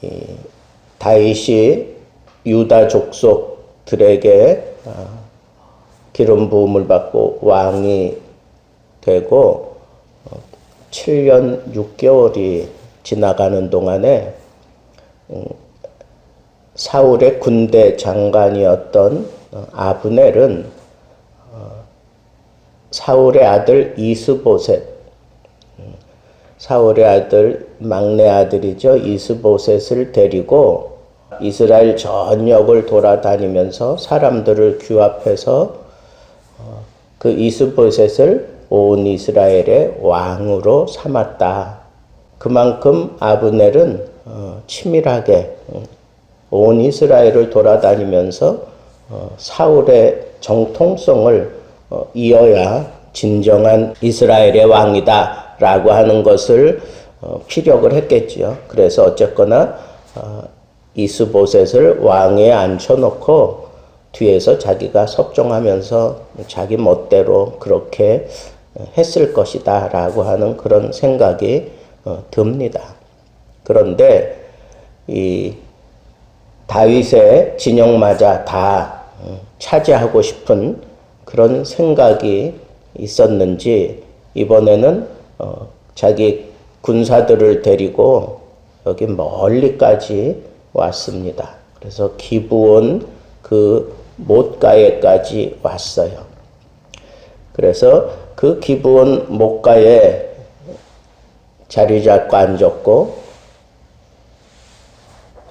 이 다윗이 유다 족속들에게 기름 부음을 받고 왕이 되고 7년 6개월이 지나가는 동안에 사울의 군대 장관이었던 아브넬은 사울의 아들 이스보셋, 사울의 아들 막내 아들이죠. 이스보셋을 데리고 이스라엘 전역을 돌아다니면서 사람들을 규합해서 그 이스보셋을 온 이스라엘의 왕으로 삼았다. 그만큼 아브넬은 치밀하게 온 이스라엘을 돌아다니면서 사울의 정통성을 이어야 진정한 이스라엘의 왕이다 라고 하는 것을 피력을 했겠지요. 그래서 어쨌거나 이스보셋을 왕위에 앉혀놓고 뒤에서 자기가 섭정하면서 자기 멋대로 그렇게 했을 것이다 라고 하는 그런 생각이 듭니다. 그런데 이 다윗의 진영마저 다 차지하고 싶은 그런 생각이 있었는지 이번에는 자기 군사들을 데리고 여기 멀리까지 왔습니다. 그래서 기브온 그 못가에까지 왔어요. 그래서 그 기브온 못가에 자리 잡고 앉았고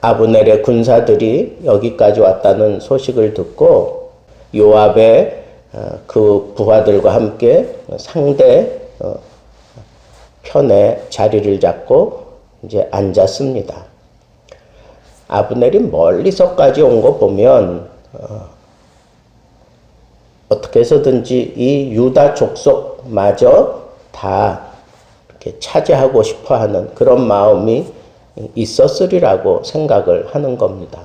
아브넬의 군사들이 여기까지 왔다는 소식을 듣고 요압의 그 부하들과 함께 상대 편에 자리를 잡고 이제 앉았습니다. 아브넬이 멀리서까지 온 거 보면 어떻게 해서든지 이 유다 족속마저 다 이렇게 차지하고 싶어하는 그런 마음이 있었으리라고 생각을 하는 겁니다.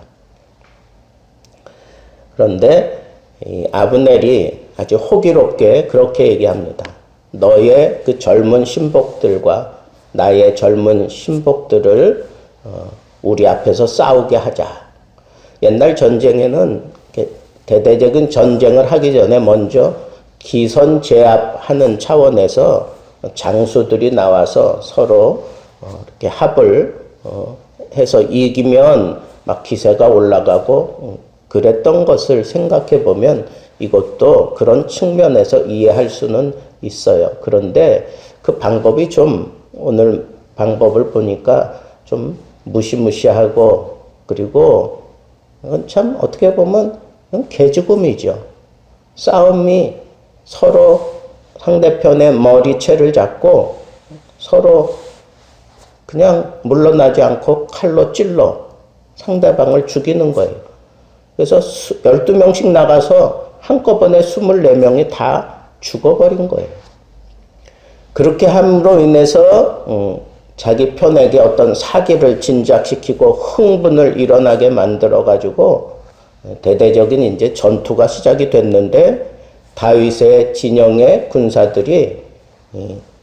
그런데 이 아브넬이 아주 호기롭게 그렇게 얘기합니다. 너의 그 젊은 신복들과 나의 젊은 신복들을 우리 앞에서 싸우게 하자. 옛날 전쟁에는 대대적인 전쟁을 하기 전에 먼저 기선제압하는 차원에서 장수들이 나와서 서로 이렇게 합을 해서 이기면 막 기세가 올라가고 그랬던 것을 생각해 보면 이것도 그런 측면에서 이해할 수는 있어요. 그런데 그 방법이 좀 오늘 방법을 보니까 좀 무시무시하고 그리고 참 어떻게 보면 개죽음이죠. 싸움이 서로 상대편의 머리채를 잡고 서로 그냥 물러나지 않고 칼로 찔러 상대방을 죽이는 거예요. 그래서 12명씩 나가서 한꺼번에 24명이 다 죽어버린 거예요. 그렇게 함으로 인해서 자기 편에게 어떤 사기를 진작시키고 흥분을 일어나게 만들어가지고 대대적인 이제 전투가 시작이 됐는데 다윗의 진영의 군사들이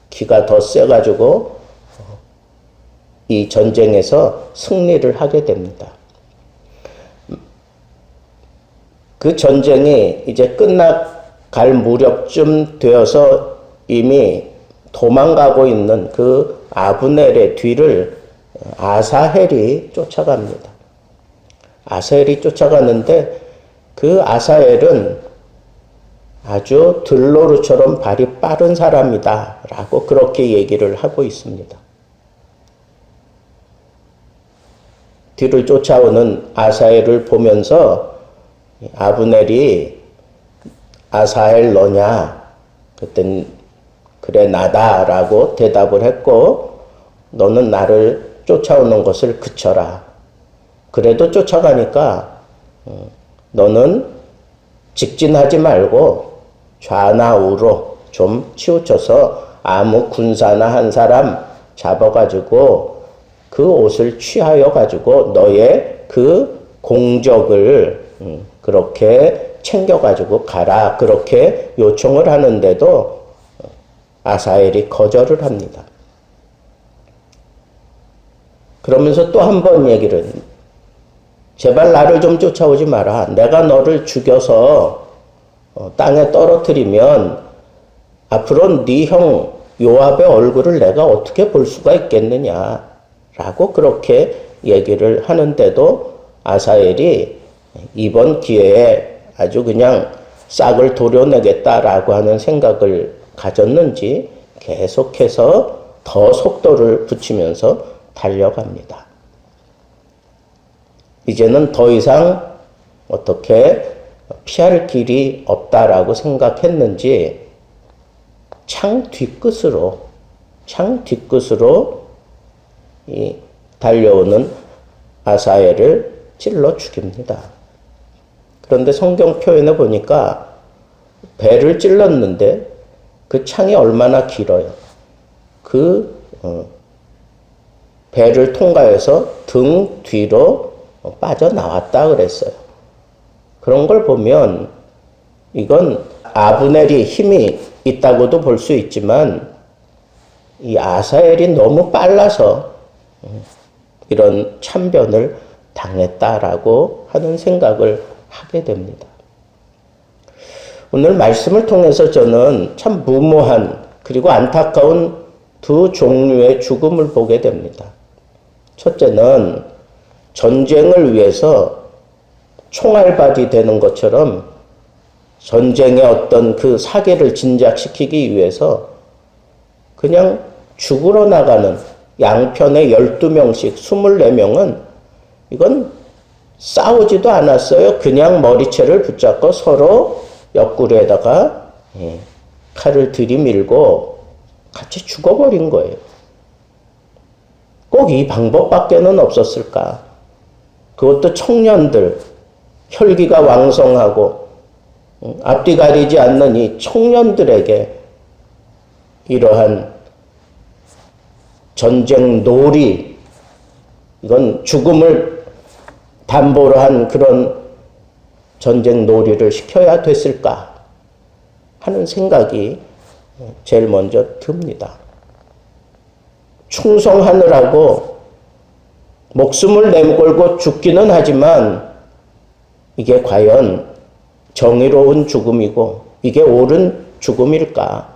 기가 더 세가지고 이 전쟁에서 승리를 하게 됩니다. 그 전쟁이 이제 끝나갈 무렵쯤 되어서 이미 도망가고 있는 그 아브넬의 뒤를 아사헬이 쫓아갑니다. 아사헬이 쫓아가는데 그 아사헬은 아주 들로르처럼 발이 빠른 사람이다 라고 그렇게 얘기를 하고 있습니다. 뒤를 쫓아오는 아사헬을 보면서 아브넬이 아사헬 너냐? 그땐 그래 나다 라고 대답을 했고 너는 나를 쫓아오는 것을 그쳐라. 그래도 쫓아가니까 너는 직진하지 말고 좌나 우로 좀 치우쳐서 아무 군사나 한 사람 잡아가지고 그 옷을 취하여 가지고 너의 그 공적을 그렇게 챙겨가지고 가라. 그렇게 요청을 하는데도 아사헬이 거절을 합니다. 그러면서 또 한 번 얘기를, 제발 나를 좀 쫓아오지 마라. 내가 너를 죽여서 땅에 떨어뜨리면 앞으로 네 형 요압의 얼굴을 내가 어떻게 볼 수가 있겠느냐 라고 그렇게 얘기를 하는데도 아사엘이 이번 기회에 아주 그냥 싹을 도려내겠다라고 하는 생각을 가졌는지 계속해서 더 속도를 붙이면서 달려갑니다. 이제는 더 이상 어떻게 피할 길이 없다라고 생각했는지 창 뒤끝으로 이 달려오는 아사엘을 찔러 죽입니다. 그런데 성경 표현에 보니까 배를 찔렀는데 그 창이 얼마나 길어요. 배를 통과해서 등 뒤로 빠져나왔다 그랬어요. 그런 걸 보면 이건 아브넬이 힘이 있다고도 볼 수 있지만 이 아사엘이 너무 빨라서 이런 참변을 당했다라고 하는 생각을 하게 됩니다. 오늘 말씀을 통해서 저는 참 무모한 그리고 안타까운 두 종류의 죽음을 보게 됩니다. 첫째는 전쟁을 위해서 총알받이 되는 것처럼 전쟁의 어떤 그 사계를 진작시키기 위해서 그냥 죽으러 나가는 양편의 12명씩 24명은 이건 싸우지도 않았어요. 그냥 머리채를 붙잡고 서로 옆구리에다가 칼을 들이밀고 같이 죽어버린 거예요. 꼭 이 방법밖에는 없었을까? 그것도 청년들, 혈기가 왕성하고 앞뒤 가리지 않는 이 청년들에게 이러한 전쟁 놀이, 이건 죽음을 담보로 한 그런 전쟁 놀이를 시켜야 됐을까 하는 생각이 제일 먼저 듭니다. 충성하느라고 목숨을 내걸고 죽기는 하지만 이게 과연 정의로운 죽음이고 이게 옳은 죽음일까?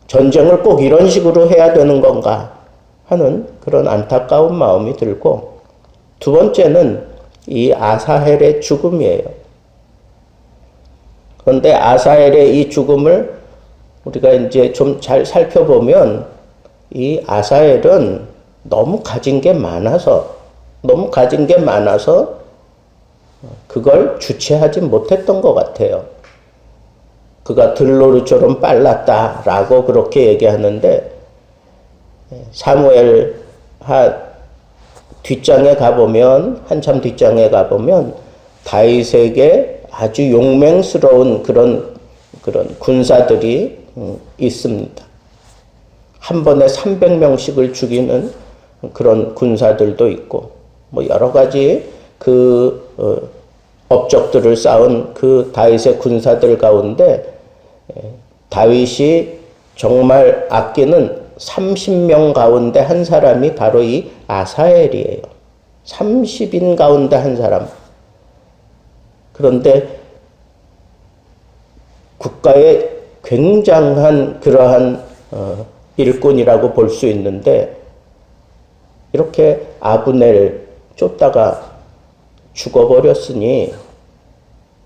전쟁을 꼭 이런 식으로 해야 되는 건가? 하는 그런 안타까운 마음이 들고, 두 번째는 이 아사헬의 죽음이에요. 그런데 아사헬의 이 죽음을 우리가 이제 좀 잘 살펴보면 이 아사헬은 너무 가진 게 많아서 그걸 주체하지 못했던 것 같아요. 그가 들노루처럼 빨랐다라고 그렇게 얘기하는데, 사무엘 뒷장에 가보면, 한참 뒷장에 가보면 다윗에게 아주 용맹스러운 그런 군사들이 있습니다. 한 번에 300명씩을 죽이는 그런 군사들도 있고, 뭐 여러 가지 업적들을 쌓은 그 다윗의 군사들 가운데 다윗이 정말 아끼는 30명 가운데 한 사람이 바로 이 아사엘이에요. 30인 가운데 한 사람. 그런데 국가의 굉장한 그러한 일꾼이라고 볼 수 있는데, 이렇게 아브넬 쫓다가 죽어버렸으니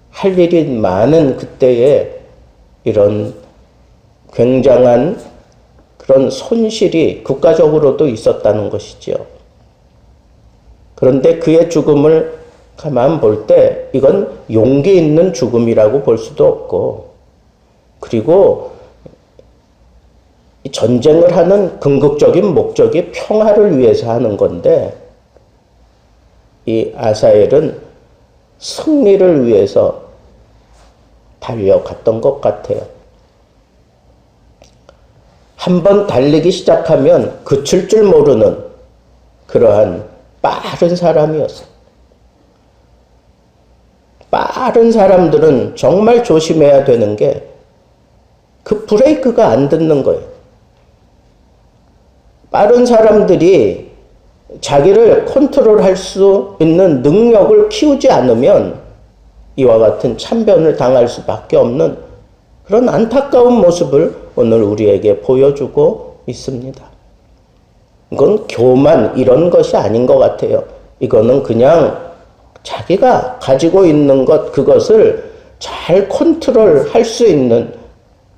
할 일이 많은 그때에 이런 굉장한 그런 손실이 국가적으로도 있었다는 것이지요. 그런데 그의 죽음을 가만 볼 때 이건 용기 있는 죽음이라고 볼 수도 없고, 그리고 전쟁을 하는 궁극적인 목적이 평화를 위해서 하는 건데, 이 아사엘은 승리를 위해서 달려갔던 것 같아요. 한번 달리기 시작하면 그칠 줄 모르는 그러한 빠른 사람이었어요. 빠른 사람들은 정말 조심해야 되는 게 그 브레이크가 안 듣는 거예요. 빠른 사람들이 자기를 컨트롤할 수 있는 능력을 키우지 않으면 이와 같은 참변을 당할 수밖에 없는 그런 안타까운 모습을 오늘 우리에게 보여주고 있습니다. 이건 교만 이런 것이 아닌 것 같아요. 이거는 그냥 자기가 가지고 있는 것, 그것을 잘 컨트롤할 수 있는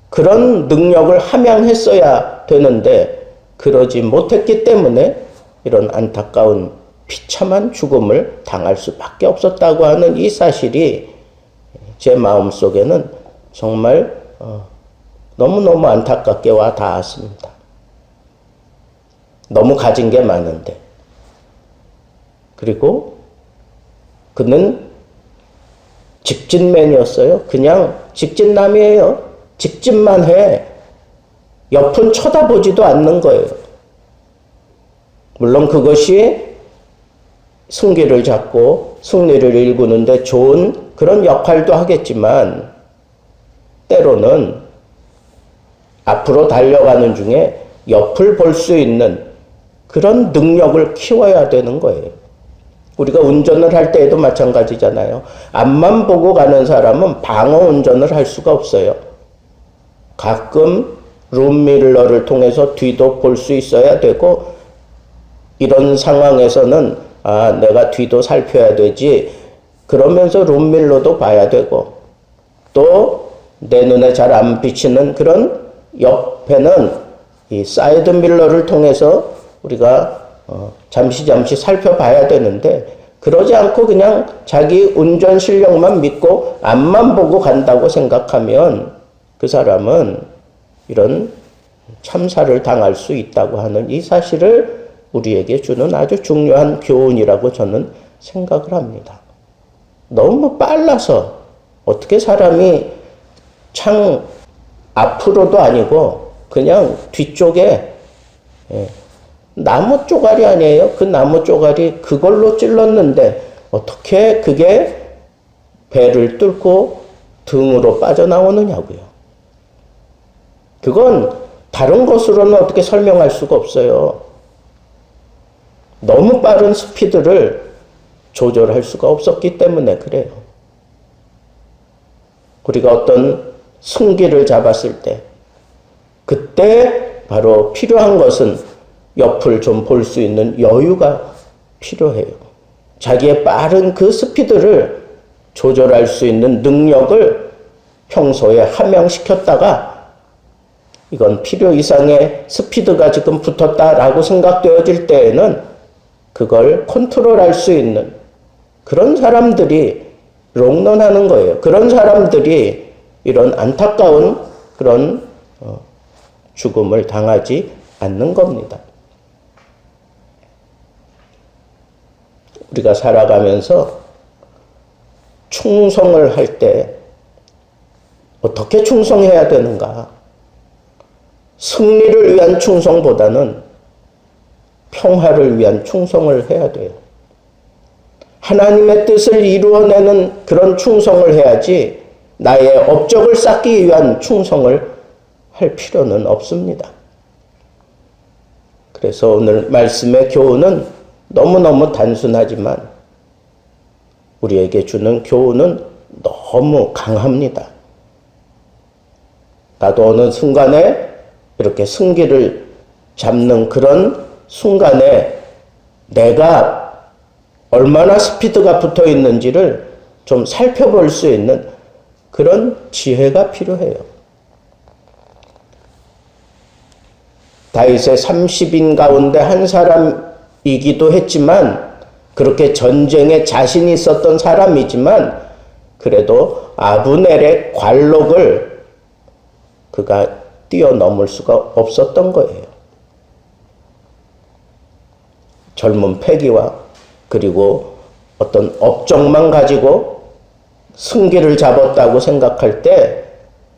그런 능력을 함양했어야 되는데 그러지 못했기 때문에 이런 안타까운 비참한 죽음을 당할 수밖에 없었다고 하는 이 사실이 제 마음속에는 정말 너무너무 안타깝게 와 닿았습니다. 너무 가진 게 많은데. 그리고 그는 직진맨이었어요. 그냥 직진남이에요. 직진만 해. 옆은 쳐다보지도 않는 거예요. 물론 그것이 승기를 잡고 승리를 일구는데 좋은 그런 역할도 하겠지만 때로는 앞으로 달려가는 중에 옆을 볼 수 있는 그런 능력을 키워야 되는 거예요. 우리가 운전을 할 때에도 마찬가지잖아요. 앞만 보고 가는 사람은 방어 운전을 할 수가 없어요. 가끔 룸밀러를 통해서 뒤도 볼 수 있어야 되고 이런 상황에서는 내가 뒤도 살펴야 되지 그러면서 룸밀러도 봐야 되고 또 내 눈에 잘 안 비치는 그런 옆에는 이 사이드 밀러를 통해서 우리가 잠시 살펴봐야 되는데 그러지 않고 그냥 자기 운전 실력만 믿고 앞만 보고 간다고 생각하면 그 사람은 이런 참사를 당할 수 있다고 하는 이 사실을 우리에게 주는 아주 중요한 교훈이라고 저는 생각을 합니다. 너무 빨라서 어떻게 사람이 창 앞으로도 아니고 그냥 뒤쪽에 나무 쪼가리 아니에요? 그 나무 쪼가리 그걸로 찔렀는데 어떻게 그게 배를 뚫고 등으로 빠져나오느냐고요. 그건 다른 것으로는 어떻게 설명할 수가 없어요. 너무 빠른 스피드를 조절할 수가 없었기 때문에 그래요. 우리가 어떤 승기를 잡았을 때 그때 바로 필요한 것은 옆을 좀 볼 수 있는 여유가 필요해요. 자기의 빠른 그 스피드를 조절할 수 있는 능력을 평소에 함양시켰다가 이건 필요 이상의 스피드가 지금 붙었다라고 생각되어질 때에는 그걸 컨트롤할 수 있는 그런 사람들이 롱런하는 거예요. 그런 사람들이 이런 안타까운 그런 죽음을 당하지 않는 겁니다. 우리가 살아가면서 충성을 할 때 어떻게 충성해야 되는가? 승리를 위한 충성보다는 평화를 위한 충성을 해야 돼요. 하나님의 뜻을 이루어내는 그런 충성을 해야지 나의 업적을 쌓기 위한 충성을 할 필요는 없습니다. 그래서 오늘 말씀의 교훈은 너무너무 단순하지만 우리에게 주는 교훈은 너무 강합니다. 나도 어느 순간에 이렇게 승기를 잡는 그런 순간에 내가 얼마나 스피드가 붙어 있는지를 좀 살펴볼 수 있는 그런 지혜가 필요해요. 다윗의 30인 가운데 한 사람이기도 했지만 그렇게 전쟁에 자신이 있었던 사람이지만 그래도 아브넬의 관록을 그가 뛰어넘을 수가 없었던 거예요. 젊은 패기와 그리고 어떤 업적만 가지고 승기를 잡았다고 생각할 때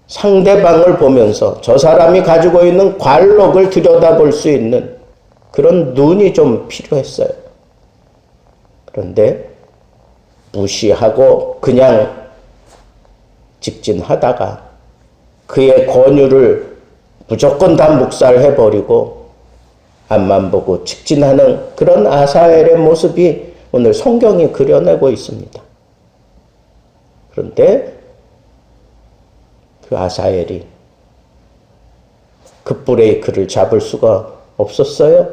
상대방을 보면서 저 사람이 가지고 있는 관록을 들여다볼 수 있는 그런 눈이 좀 필요했어요. 그런데 무시하고 그냥 직진하다가 그의 권유를 무조건 다 묵살해버리고 앞만 보고 직진하는 그런 아사엘의 모습이 오늘 성경이 그려내고 있습니다. 그런데 그 아사엘이 그 브레이크를 잡을 수가 없었어요.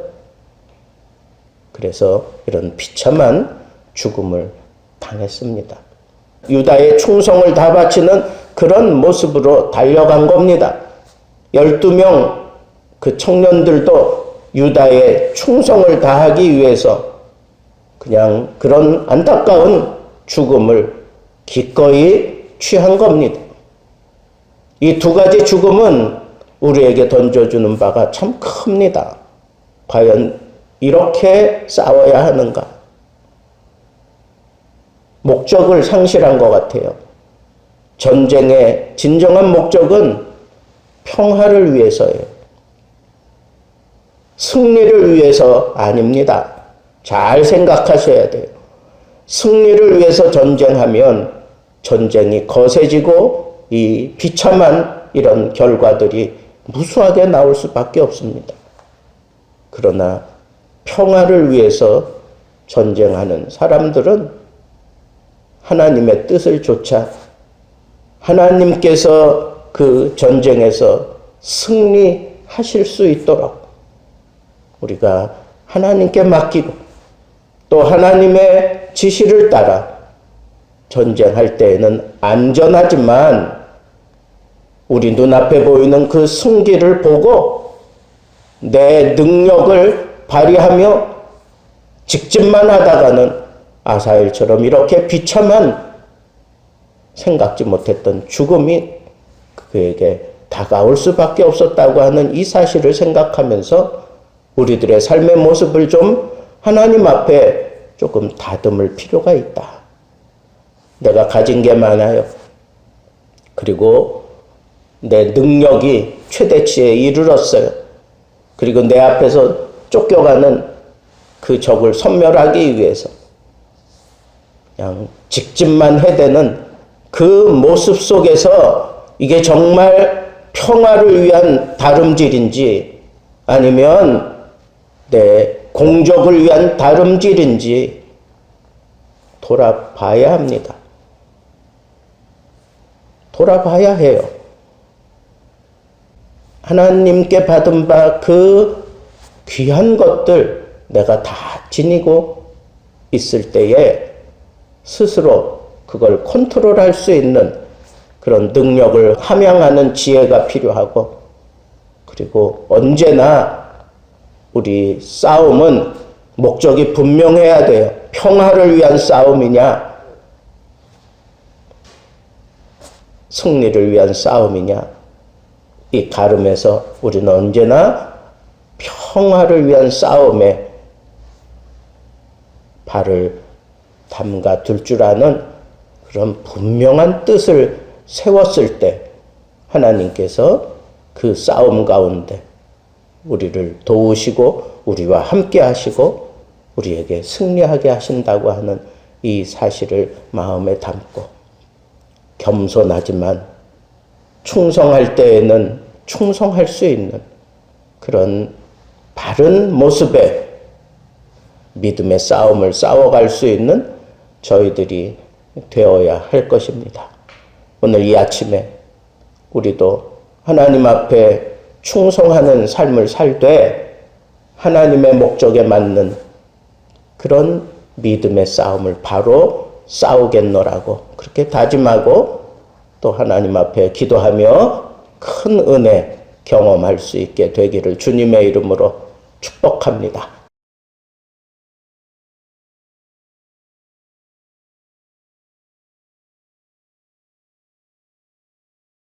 그래서 이런 비참한 죽음을 당했습니다. 유다의 충성을 다 바치는 그런 모습으로 달려간 겁니다. 12명 그 청년들도 유다의 충성을 다하기 위해서 그냥 그런 안타까운 죽음을 기꺼이 취한 겁니다. 이 두 가지 죽음은 우리에게 던져주는 바가 참 큽니다. 과연 이렇게 싸워야 하는가? 목적을 상실한 것 같아요. 전쟁의 진정한 목적은 평화를 위해서예요. 승리를 위해서 아닙니다. 잘 생각하셔야 돼요. 승리를 위해서 전쟁하면 전쟁이 거세지고 이 비참한 이런 결과들이 무수하게 나올 수밖에 없습니다. 그러나 평화를 위해서 전쟁하는 사람들은 하나님의 뜻을 좇아 하나님께서 그 전쟁에서 승리하실 수 있도록 우리가 하나님께 맡기고 또 하나님의 지시를 따라 전쟁할 때에는 안전하지만 우리 눈앞에 보이는 그 승기를 보고 내 능력을 발휘하며 직진만 하다가는 아사엘처럼 이렇게 비참한 생각지 못했던 죽음이 그에게 다가올 수밖에 없었다고 하는 이 사실을 생각하면서 우리들의 삶의 모습을 좀 하나님 앞에 조금 다듬을 필요가 있다. 내가 가진 게 많아요. 그리고 내 능력이 최대치에 이르렀어요. 그리고 내 앞에서 쫓겨가는 그 적을 섬멸하기 위해서 그냥 직진만 해대는 그 모습 속에서 이게 정말 평화를 위한 다름질인지 아니면 내 공적을 위한 다름질인지 돌아봐야 합니다. 돌아봐야 해요. 하나님께 받은 바 그 귀한 것들 내가 다 지니고 있을 때에 스스로 그걸 컨트롤할 수 있는 그런 능력을 함양하는 지혜가 필요하고 그리고 언제나 우리 싸움은 목적이 분명해야 돼요. 평화를 위한 싸움이냐 승리를 위한 싸움이냐 이 가름에서 우리는 언제나 평화를 위한 싸움에 발을 담가 둘 줄 아는 그런 분명한 뜻을 세웠을 때 하나님께서 그 싸움 가운데 우리를 도우시고 우리와 함께 하시고 우리에게 승리하게 하신다고 하는 이 사실을 마음에 담고 겸손하지만 충성할 때에는 충성할 수 있는 그런 바른 모습의 믿음의 싸움을 싸워갈 수 있는 저희들이 되어야 할 것입니다. 오늘 이 아침에 우리도 하나님 앞에 충성하는 삶을 살되 하나님의 목적에 맞는 그런 믿음의 싸움을 바로 싸우겠노라고 그렇게 다짐하고 또 하나님 앞에 기도하며 큰 은혜 경험할 수 있게 되기를 주님의 이름으로 축복합니다.